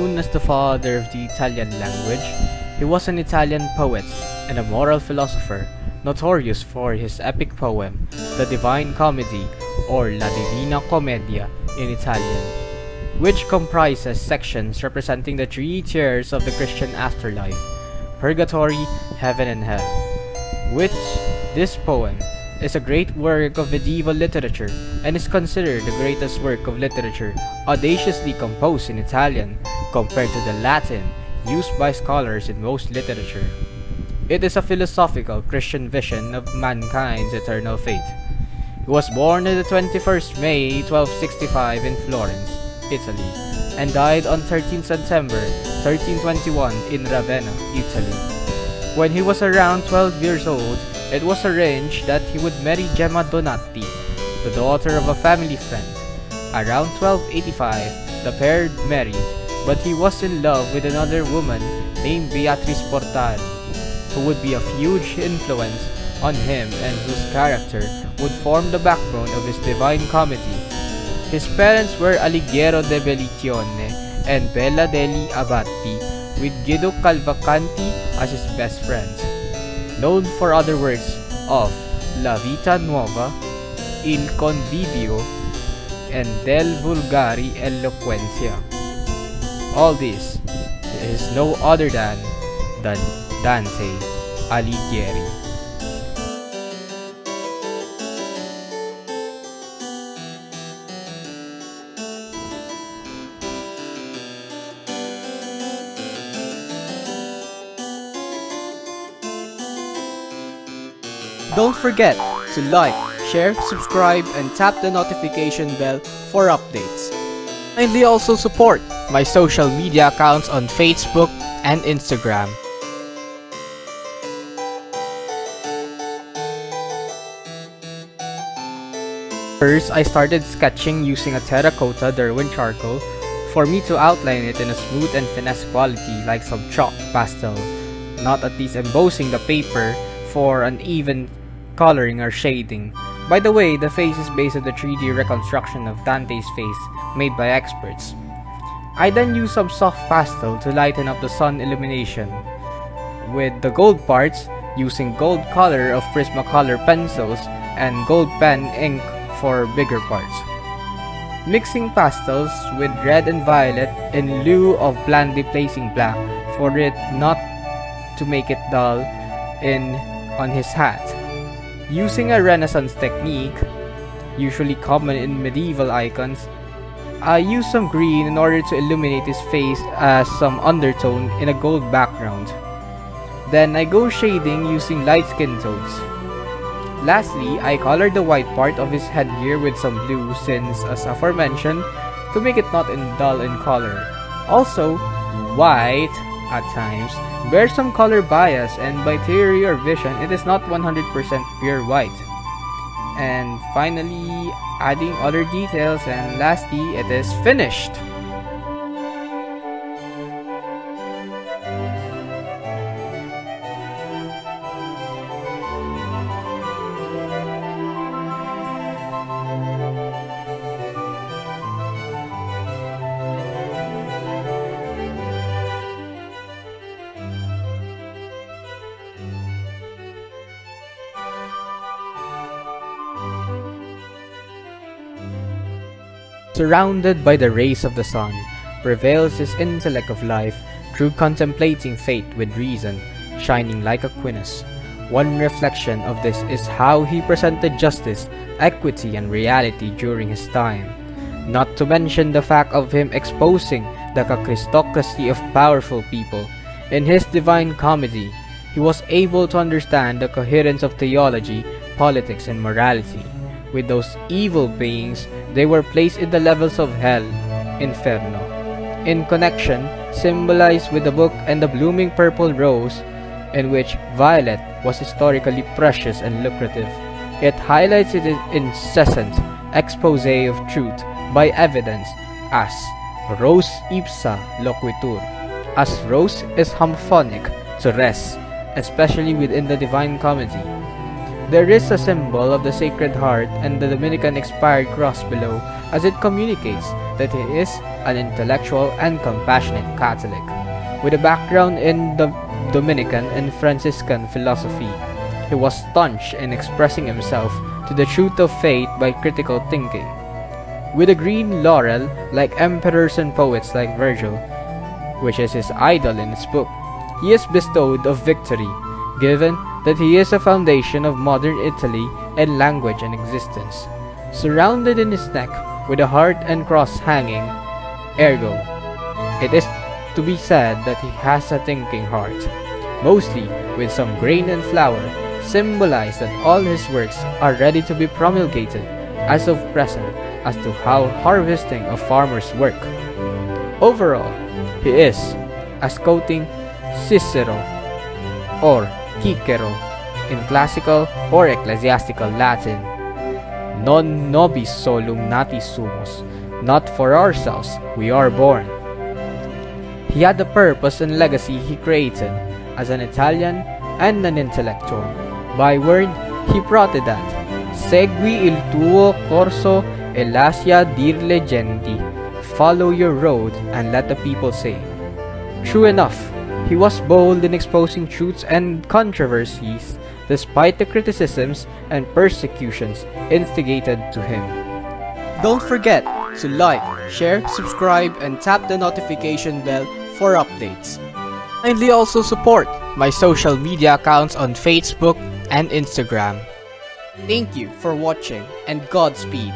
Known as the father of the Italian language, he was an Italian poet and a moral philosopher, notorious for his epic poem, The Divine Comedy, or La Divina Commedia in Italian, which comprises sections representing the three tiers of the Christian afterlife: purgatory, heaven, and hell. Which this poem is a great work of medieval literature and is considered the greatest work of literature audaciously composed in Italian compared to the Latin used by scholars in most literature. It is a philosophical Christian vision of mankind's eternal fate. He was born on the 21st May 1265 in Florence, Italy, and died on 13 September 1321 in Ravenna, Italy. When he was around 12 years old, it was arranged that he would marry Gemma Donati, the daughter of a family friend. Around 1285, the pair married, but he was in love with another woman named Beatrice Portari, who would be a huge influence on him and whose character would form the backbone of his Divine Comedy. His parents were Alighiero de Bellicione and Bella degli Abbati, with Guido Cavalcanti as his best friends. Known for other works of La Vita Nuova, Il Convivio, and Del Vulgari Eloquentia. All this is no other than Dante Alighieri. Don't forget to like, share, subscribe, and tap the notification bell for updates. Kindly also support my social media accounts on Facebook and Instagram. First, I started sketching using a terracotta Derwent charcoal for me to outline it in a smooth and finesse quality like some chalk pastel, not at least embossing the paper for an even coloring or shading. By the way, the face is based on the 3D reconstruction of Dante's face made by experts. I then used some soft pastel to lighten up the sun illumination, with the gold parts using gold color of Prismacolor pencils and gold pen ink for bigger parts. Mixing pastels with red and violet in lieu of blandly placing black for it not to make it dull on his hat. Using a Renaissance technique, usually common in medieval icons, I used some green in order to illuminate his face as some undertone in a gold background. Then I go shading using light skin tones. Lastly, I colored the white part of his headgear with some blue since, as aforementioned, to make it not dull in color. Also, white, at times, bears some color bias, and by theory or vision, it is not 100% pure white. And finally, adding other details, and lastly, it is finished! Surrounded by the rays of the sun, prevails his intellect of life through contemplating fate with reason, shining like a quinus. One reflection of this is how he presented justice, equity, and reality during his time. Not to mention the fact of him exposing the aristocracy of powerful people. In his Divine Comedy, he was able to understand the coherence of theology, politics, and morality. With those evil beings, they were placed in the levels of hell, Inferno. In connection, symbolized with the book and the blooming purple rose, in which violet was historically precious and lucrative. It highlights its incessant expose of truth by evidence as ros ipsa loquitur, as rose is homophonic to res, especially within the Divine Comedy. There is a symbol of the Sacred Heart and the Dominican-inspired cross below, as it communicates that he is an intellectual and compassionate Catholic. With a background in the Dominican and Franciscan philosophy, he was staunch in expressing himself to the truth of faith by critical thinking. With a green laurel, like emperors and poets like Virgil, which is his idol in his book, he is bestowed of victory, given that he is a foundation of modern Italy and language and existence. Surrounded in his neck with a heart and cross hanging, ergo, it is to be said that he has a thinking heart, mostly with some grain and flour, symbolize that all his works are ready to be promulgated as of present as to how harvesting of farmers work. Overall, he is, as quoting Cicero or Cicero in classical or ecclesiastical Latin, non nobis solum natis sumus, not for ourselves we are born. He had the purpose and legacy he created as an Italian and an intellectual. By word, he brought that, segui il tuo corso e lascia dir le genti, follow your road and let the people say. True enough, he was bold in exposing truths and controversies despite the criticisms and persecutions instigated to him. Don't forget to like, share, subscribe, and tap the notification bell for updates. Kindly also support my social media accounts on Facebook and Instagram. Thank you for watching and Godspeed.